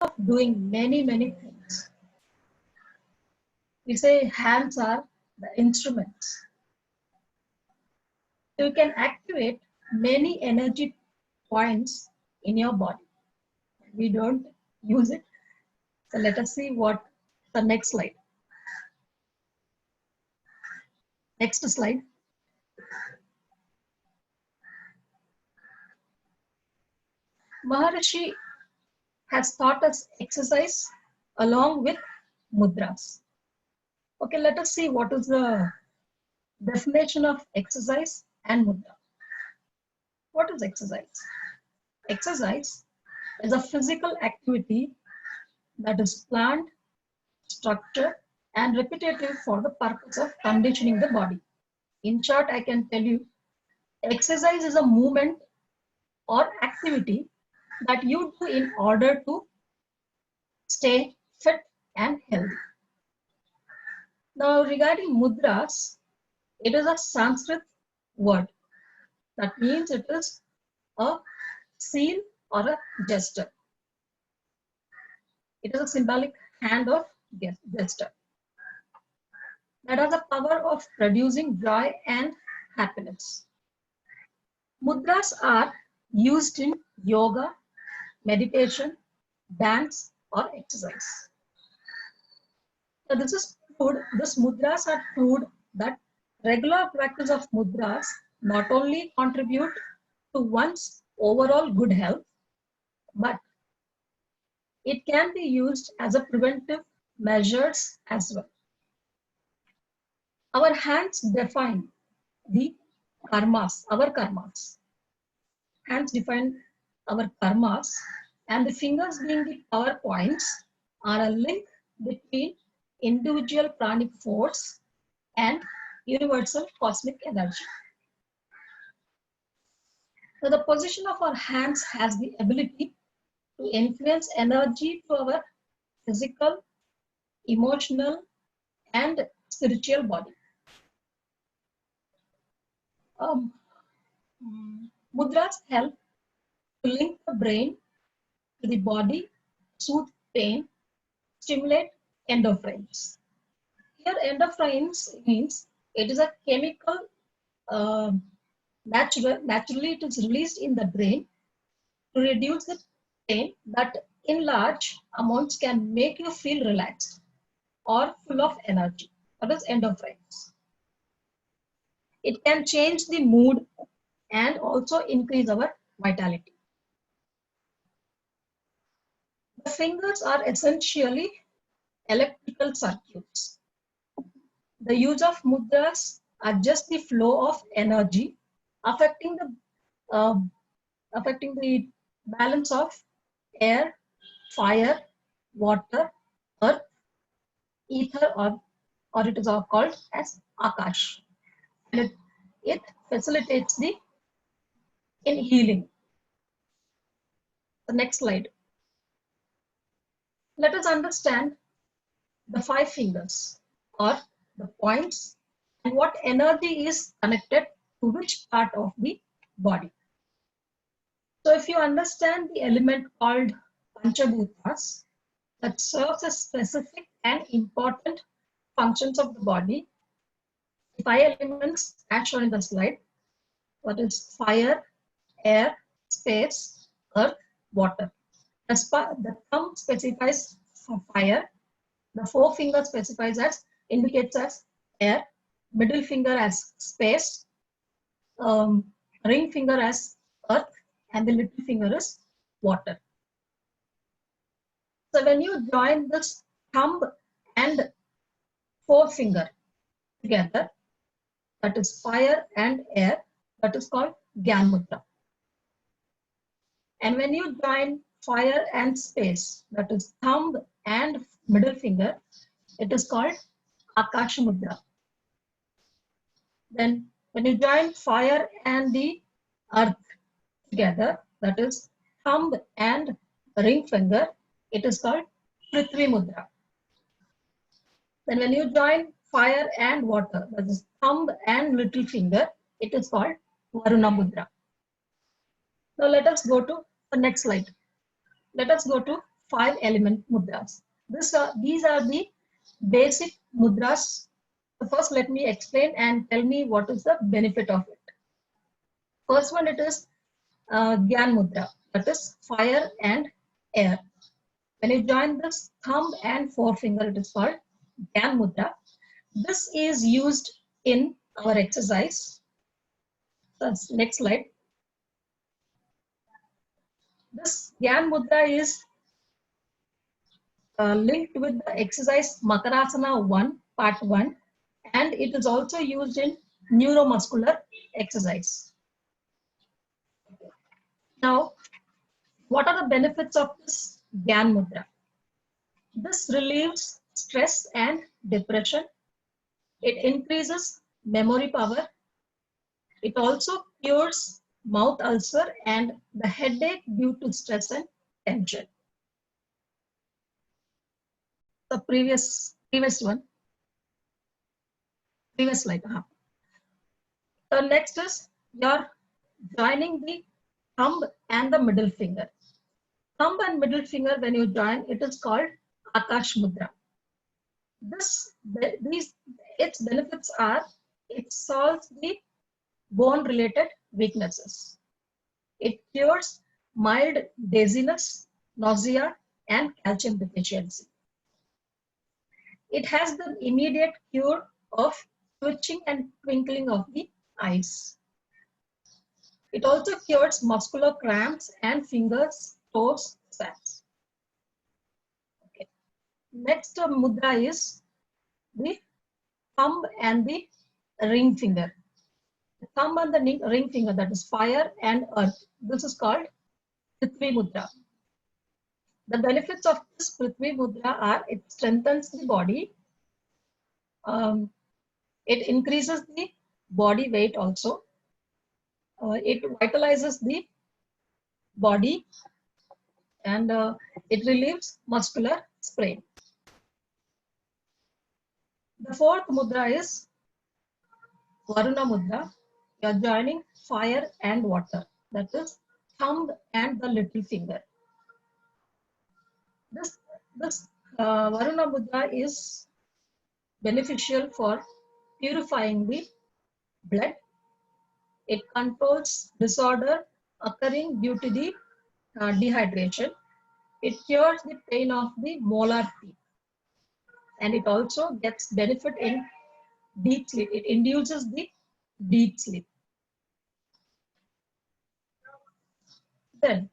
of doing many things. We say hands are the instruments. You can activate many energy points in your body. We don't use it. So let us see what the next slide. Next slide. Maharishi has taught us exercise along with mudras. Okay, let us see what is the definition of exercise and mudra. What is exercise? Exercise is a physical activity that is planned, structured, and repetitive for the purpose of conditioning the body. In short, I can tell you, exercise is a movement or activity that you do in order to stay fit and healthy. Now, regarding mudras, it is a Sanskrit word. That means it is a seal or a gesture. It is a symbolic hand of gesture that has the power of producing joy and happiness. Mudras are used in yoga, meditation, dance, or exercise. So this mudras are proved that regular practice of mudras not only contribute to one's overall good health, but it can be used as a preventive measures as well. Our hands define the karmas, our karmas. Hands define our karmas, and the fingers being the power points are a link between individual pranic force and universal cosmic energy. So the position of our hands has the ability to influence energy to our physical, emotional, and spiritual body. Mudras help to link the brain to the body, soothe pain, stimulate endorphins. Here, endorphins means it is a chemical, naturally it is released in the brain to reduce the pain that in large amounts can make you feel relaxed or full of energy. That is endorphins. It can change the mood and also increase our vitality. The fingers are essentially electrical circuits. The use of mudras adjusts the flow of energy, affecting the balance of air, fire, water, earth, ether, or it is called as Akash. And it facilitates in healing. The next slide. Let us understand the 5 fingers or the points and what energy is connected to which part of the body. So if you understand the element called Panchabhutas that serves as specific and important functions of the body, the 5 elements as shown in the slide, what is fire, air, space, earth, water. The thumb specifies for fire, the forefinger specifies as, indicates as air, middle finger as space, ring finger as earth, and the little finger is water. So when you join this thumb and forefinger together, that is fire and air, that is called Gyan Mudra. And when you join fire and space, that is thumb and middle finger, it is called Akash Mudra. Then when you join fire and the earth together, that is thumb and ring finger, it is called Prithvi Mudra. Then when you join fire and water, that is thumb and little finger, it is called Varuna Mudra. Now let us go to the next slide. Let us go to 5 element mudras. These are the basic mudras. So first, let me explain and tell me what is the benefit of it. First one, it is Gyan Mudra, that is fire and air. When you join this thumb and forefinger, it is called Gyan Mudra. This is used in our exercise. That's next slide. This Gyan Mudra is linked with the exercise Makarasana 1, part 1, and it is also used in neuromuscular exercise. Now, what are the benefits of this Gyan Mudra? This relieves stress and depression. It increases memory power. It also cures mouth ulcer and the headache due to stress and tension. The previous slide. So next is you're joining the thumb and the middle finger. Thumb and middle finger, when you join, it is called Akash Mudra. Its benefits are, it solves the bone-related weaknesses. It cures mild dizziness, nausea, and calcium deficiency. It has the immediate cure of twitching and twinkling of the eyes. It also cures muscular cramps and fingers, toes, spasms. Okay. Next mudra is the thumb and the ring finger. The thumb and the ring finger, that is fire and earth. This is called Prithvi Mudra. The benefits of this Prithvi Mudra are, it strengthens the body. It increases the body weight also. It vitalizes the body, and it relieves muscular strain. The fourth mudra is Varuna Mudra. You are joining fire and water, that is thumb and the little finger. This Varuna Mudra is beneficial for purifying the blood. It controls disorder occurring due to the dehydration. It cures the pain of the molar teeth. And it also gets benefit in deep sleep. It induces the deep sleep. Then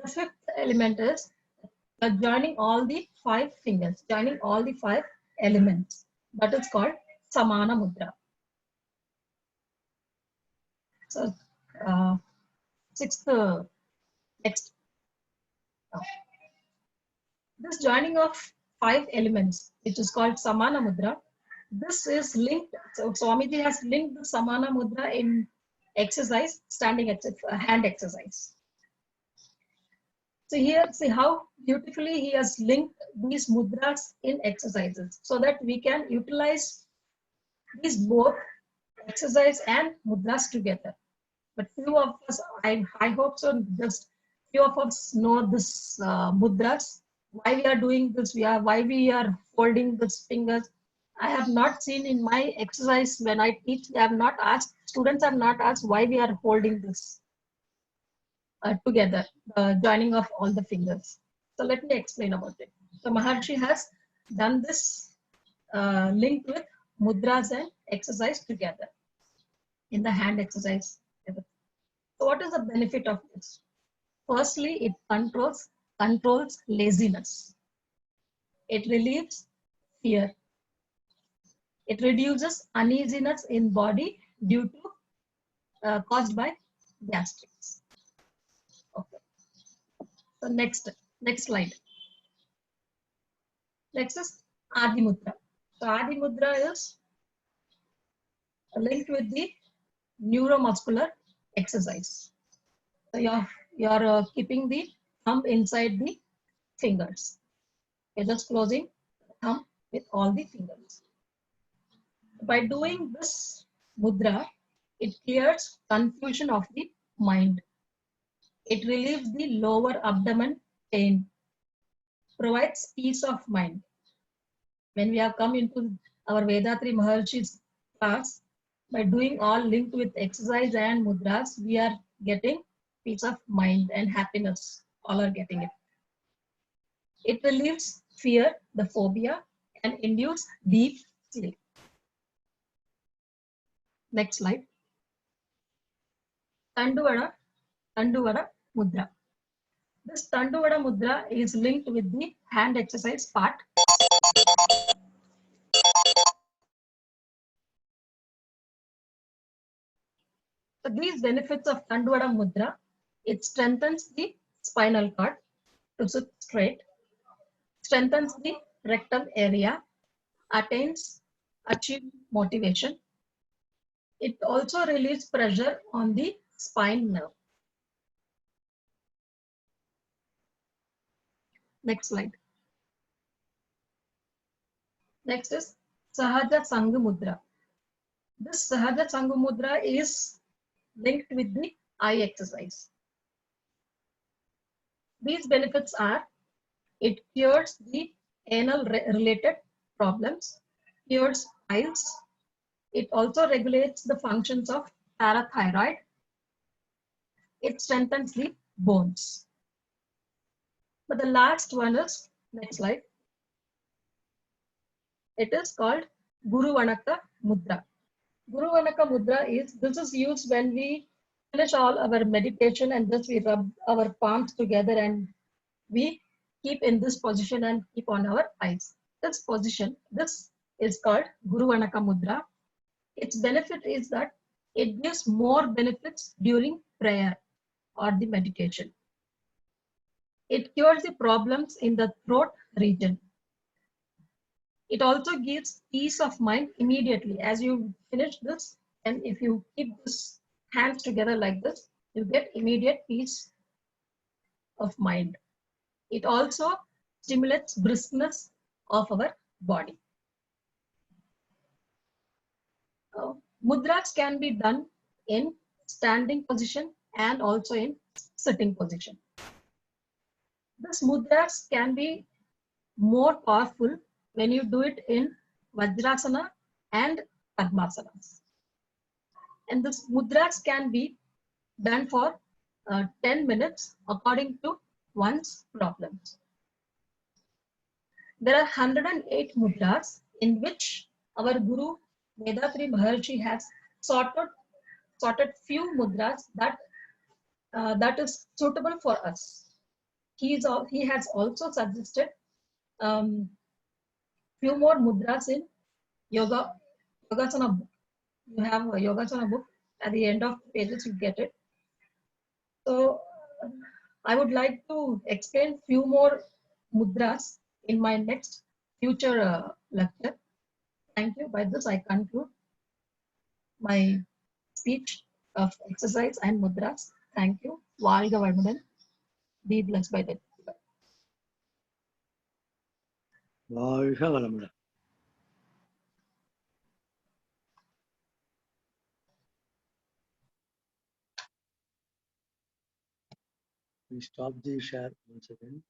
the fifth element is joining all the 5 fingers, joining all the 5 elements. That is called Samana Mudra. So, sixth, next. This joining of 5 elements, which is called Samana Mudra, this is linked. So Swamiji has linked the Samana Mudra in exercise, standing hand exercise. So here, see how beautifully he has linked these mudras in exercises, so that we can utilize these both exercise and mudras together. But few of us, I hope so, just few of us know this mudras. Why we are doing this, why we are holding these fingers. I have not seen in my exercise when I teach, they have not asked, students have not asked why we are holding this together, joining of all the fingers. So let me explain about it. So Maharshi has done this linked with mudras and exercise together in the hand exercise. So what is the benefit of this? Firstly, it controls laziness. It relieves fear. It reduces uneasiness in body due to caused by gastrics. Okay. So next slide. Next is Adi Mudra. So Adi Mudra is linked with the neuromuscular exercise. So you're keeping the thumb inside the fingers. You're just closing the thumb with all the fingers. By doing this mudra, it clears confusion of the mind. It relieves the lower abdomen pain. provides peace of mind. When we have come into our Vedatri Maharshi's class, by doing all linked with exercise and mudras, we are getting peace of mind and happiness. All are getting it. It relieves fear, the phobia, and induces deep sleep. Next slide. Tanduvada Mudra. This Tanduvada Mudra is linked with the hand exercise part. So these benefits of Tanduvada Mudra, it strengthens the spinal cord to sit straight, strengthens the rectum area, achieve motivation. It also relieves pressure on the spine nerve. Next slide. Next is Sahaja Sangha Mudra. This Sahaja Sangha Mudra is linked with the eye exercise. These benefits are, it cures the anal related problems, cures piles. It also regulates the functions of parathyroid. It strengthens the bones. But the last one is, next slide. It is called Guru Vanaka Mudra. Guru Vanaka Mudra is, this is used when we finish all our meditation and just we rub our palms together and we keep in this position and keep on our eyes. This position, this is called Guru Vanaka Mudra. Its benefit is that it gives more benefits during prayer or the meditation. It cures the problems in the throat region. It also gives peace of mind immediately. As you finish this, and if you keep this hands together like this, you get immediate peace of mind. It also stimulates briskness of our body. Mudras can be done in standing position and also in sitting position. This mudras can be more powerful when you do it in Vajrasana and Padmasanas. And this mudras can be done for 10 minutes according to one's problems. There are 108 mudras in which our Guru Vedatri Maharshi has sorted few mudras that is suitable for us. He has also suggested few more mudras in Yogasana book. You have a Yogasana book. At the end of the pages, you get it. So I would like to explain few more mudras in my next future lecture. Thank you. By this, I conclude my speech of exercise and mudras. Thank you. Valga Vaimudan. Be blessed by that. Valga Vaimudan. We stop the share once again.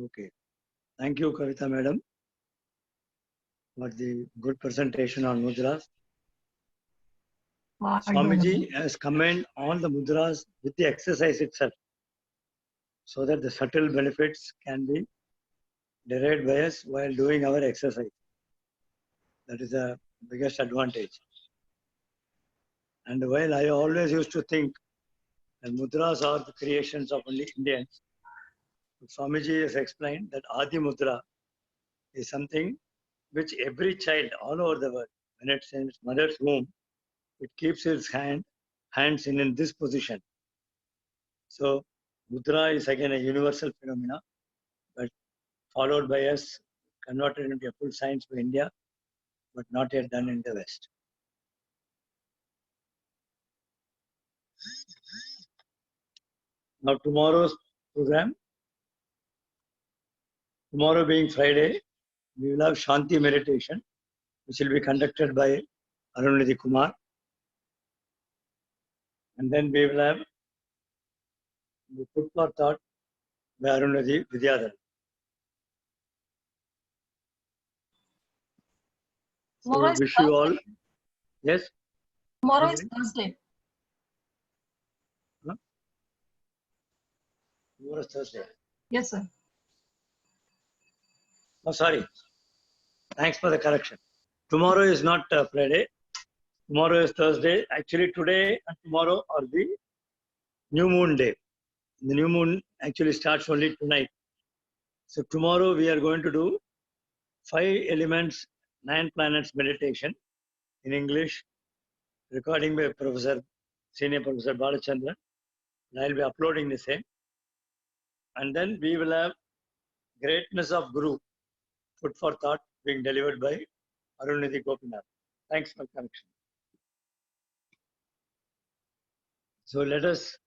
Okay. Thank you, Kavita Madam, for the good presentation on mudras. Swamiji has commented on the mudras with the exercise itself, so that the subtle benefits can be derived by us while doing our exercise. That is the biggest advantage. And while I always used to think that mudras are the creations of only Indians, Swamiji has explained that Adi Mudra is something which every child all over the world, when it's in its mother's womb, it keeps its hands in this position. So mudra is again a universal phenomena, but followed by us, converted into a full science by India, but not yet done in the West. Now tomorrow's program, tomorrow being Friday, we will have Shanti meditation, which will be conducted by Arunidhi Kumar. And then we will have The food for thought by Arunadhi Vidyadhar. So Tomorrow is wish you all. Thursday. Yes. Tomorrow is Thursday. Huh? Tomorrow is Thursday. Yes, sir. Oh, sorry. Thanks for the correction. Tomorrow is not Friday. Tomorrow is Thursday. Actually, today and tomorrow are the new moon day. The new moon actually starts only tonight. So tomorrow we are going to do 5 elements, 9 planets meditation in English, recording by Senior Professor Balachandran. I'll be uploading the same. And then we will have Greatness of Guru, Food for Thought, being delivered by Arunadhi Gopinath. Thanks for connection. So let us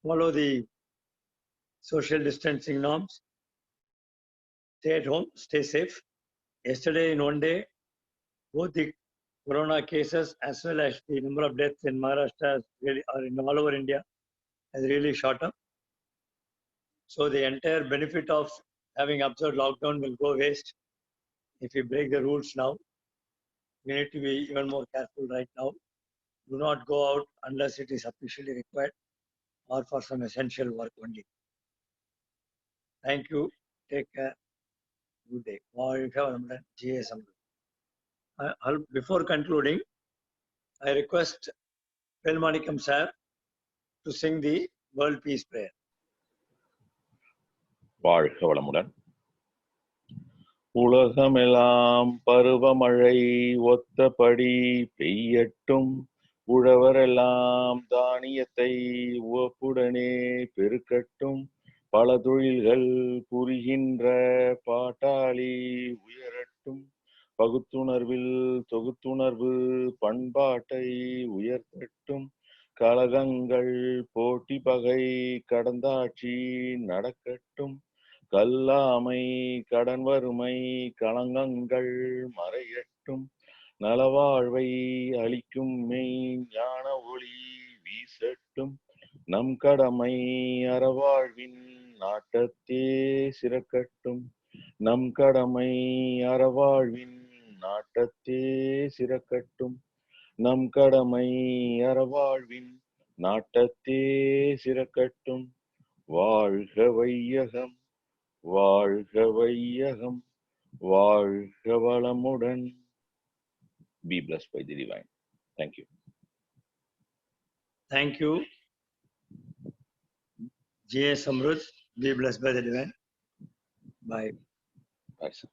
follow the social distancing norms. Stay at home, stay safe. Yesterday, in one day, both the corona cases as well as the number of deaths in Maharashtra really, or in all over India has really shot up. So the entire benefit of having observed lockdown will go waste if we break the rules now. We need to be even more careful right now. Do not go out unless it is officially required or for some essential work only. Thank you. Take care. Good day. Before concluding, I request Pelmanikam sir to sing the World Peace Prayer. வாழ்க வளமுடன். உலகமெல்லாம் பருவமழை ஒத்தபடி பெய்யட்டும், உழவரெல்லாம் தானியத்தை உவப்புடனே பெருக்கட்டும், பல தொழில்கள் புரிகின்ற பாட்டாளி உயரட்டும், பகுத்துணர்வில் தொகுத்துணர்வு பண்பாட்டை உயர்த்தட்டும், கலகங்கள் போட்டி பகை கடந்தாட்சி நடக்கட்டும், கல்லாமை கடன் வறுமை களங்கங்கள் மறையட்டும், நலவாழ்வை அளிக்கும் மெய் ஞான ஒளி வீசட்டும், நம் கடமை அறவாழ்வின் நாட்டத்தே சிறக்கட்டும், நம் கடமை அறவாழ்வின் நாட்டத்தே சிறக்கட்டும், நம் கடமை அறவாழ்வின் நாட்டத்தே சிறக்கட்டும். வாழ்க வையகம், வாழ்க வையகம், வாழ்க வளமுடன். Be blessed by the divine. Thank you. Thank you. J. Samruddh, be blessed by the divine. Bye. Bye, sir.